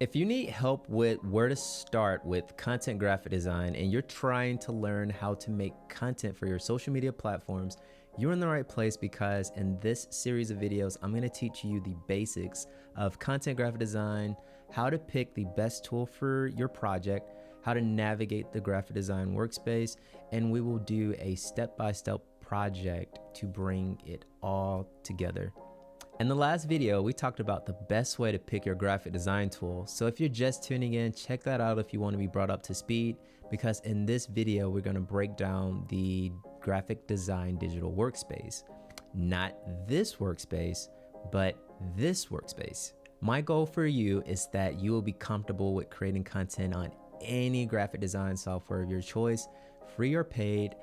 If you need help with where to start with content graphic design and you're trying to learn how to make content for your social media platforms, you're in the right place, because in this series of videos, I'm going to teach you the basics of content graphic design, how to pick the best tool for your project, how to navigate the graphic design workspace, and we will do a step-by-step project to bring it all together. In the last video, we talked about the best way to pick your graphic design tool. So if you're just tuning in, check that out if you want to be brought up to speed, because in this video, we're going to break down the graphic design digital workspace. Not this workspace, but this workspace. My goal for you is that you will be comfortable with creating content on any graphic design software of your choice, free or paid.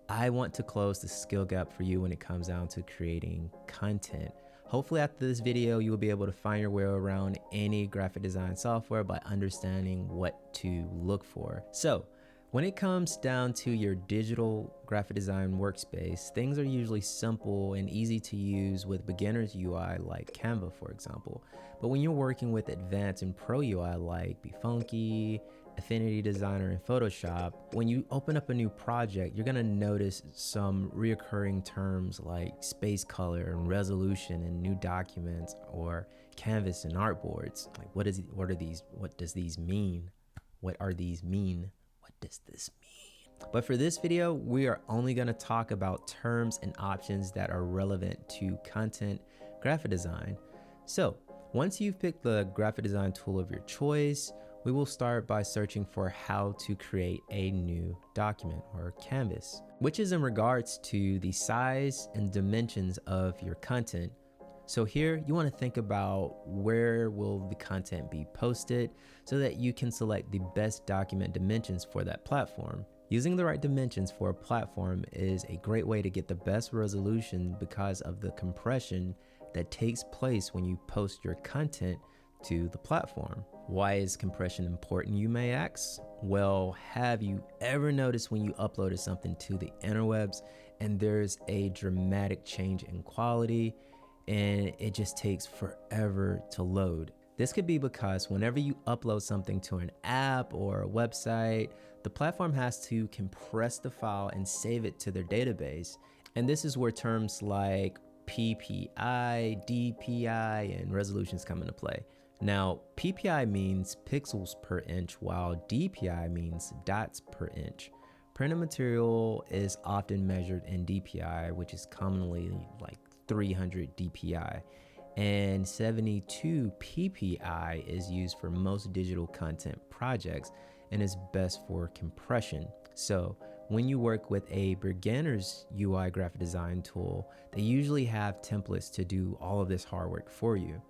I want to close the skill gap for you when it comes down to creating content. Hopefully after this video, you will be able to find your way around any graphic design software by understanding what to look for. So when it comes down to your digital graphic design workspace, things are usually simple and easy to use with beginner's UI like Canva, for example. But when you're working with advanced and pro UI like Befunky, Affinity Designer, and Photoshop, when you open up a new project, you're gonna notice some reoccurring terms like space color and resolution in new documents, or canvas and artboards. Like what are these? What does these mean? What are these mean? What does this mean? But for this video, we are only gonna talk about terms and options that are relevant to content graphic design. So once you've picked the graphic design tool of your choice, we will start by searching for how to create a new document or canvas, which is in regards to the size and dimensions of your content. So here you want to think about where will the content be posted so that you can select the best document dimensions for that platform. Using the right dimensions for a platform is a great way to get the best resolution because of the compression that takes place when you post your content to the platform. Why is compression important, you may ask? Well, have you ever noticed when you uploaded something to the interwebs and there's a dramatic change in quality and it just takes forever to load? This could be because whenever you upload something to an app or a website, the platform has to compress the file and save it to their database. And this is where terms like PPI, DPI, and resolutions come into play. Now, PPI means pixels per inch, while DPI means dots per inch. Printed material is often measured in DPI, which is commonly like 300 DPI, and 72 PPI is used for most digital content projects and is best for compression. So when you work with a beginner's UI graphic design tool, they usually have templates to do all of this hard work for you.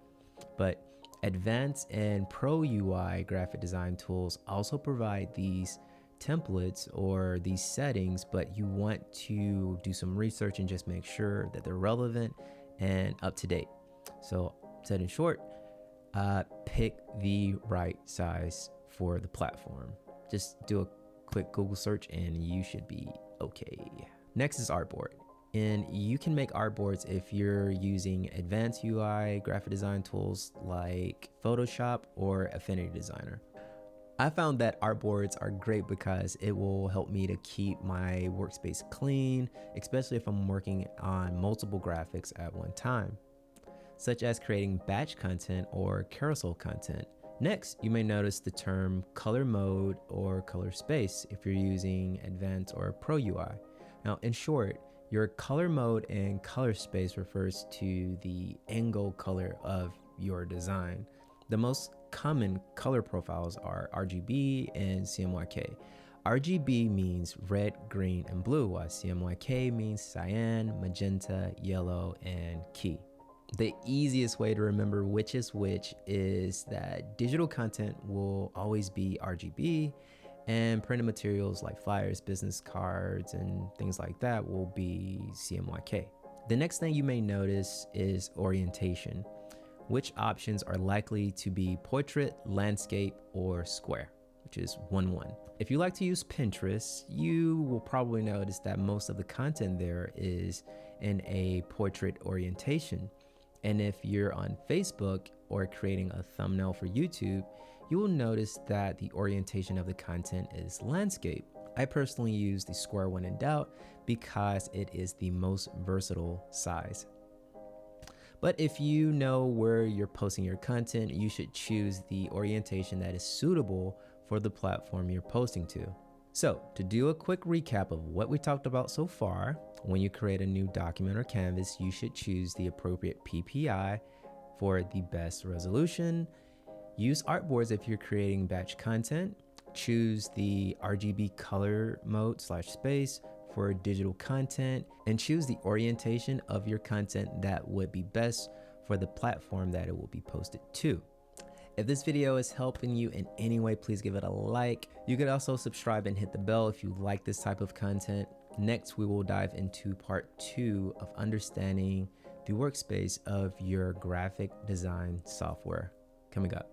But advanced and pro UI graphic design tools also provide these templates or these settings, but you want to do some research and just make sure that they're relevant and up to date. So said in short, pick the right size for the platform. Just do a quick Google search and you should be okay. Next is Artboard. And you can make artboards if you're using advanced UI graphic design tools like Photoshop or Affinity Designer. I found that artboards are great because it will help me to keep my workspace clean, especially if I'm working on multiple graphics at one time, such as creating batch content or carousel content. Next, you may notice the term color mode or color space if you're using advanced or pro UI. Now, in short, your color mode and color space refers to the angle color of your design. The most common color profiles are RGB and CMYK. RGB means red, green, and blue, while CMYK means cyan, magenta, yellow, and key. The easiest way to remember which is which is that digital content will always be RGB, and printed materials like flyers, business cards, and things like that will be CMYK. The next thing you may notice is orientation, which options are likely to be portrait, landscape, or square, which is 1-1. If you like to use Pinterest, you will probably notice that most of the content there is in a portrait orientation. And if you're on Facebook or creating a thumbnail for YouTube, you will notice that the orientation of the content is landscape. I personally use the square when in doubt because it is the most versatile size. But if you know where you're posting your content, you should choose the orientation that is suitable for the platform you're posting to. So to do a quick recap of what we talked about so far, when you create a new document or canvas, you should choose the appropriate PPI for the best resolution. Use Artboards if you're creating batch content. Choose the RGB color mode / space for digital content, and choose the orientation of your content that would be best for the platform that it will be posted to. If this video is helping you in any way, please give it a like. You could also subscribe and hit the bell if you like this type of content. Next, we will dive into part 2 of understanding the workspace of your graphic design software. Coming up.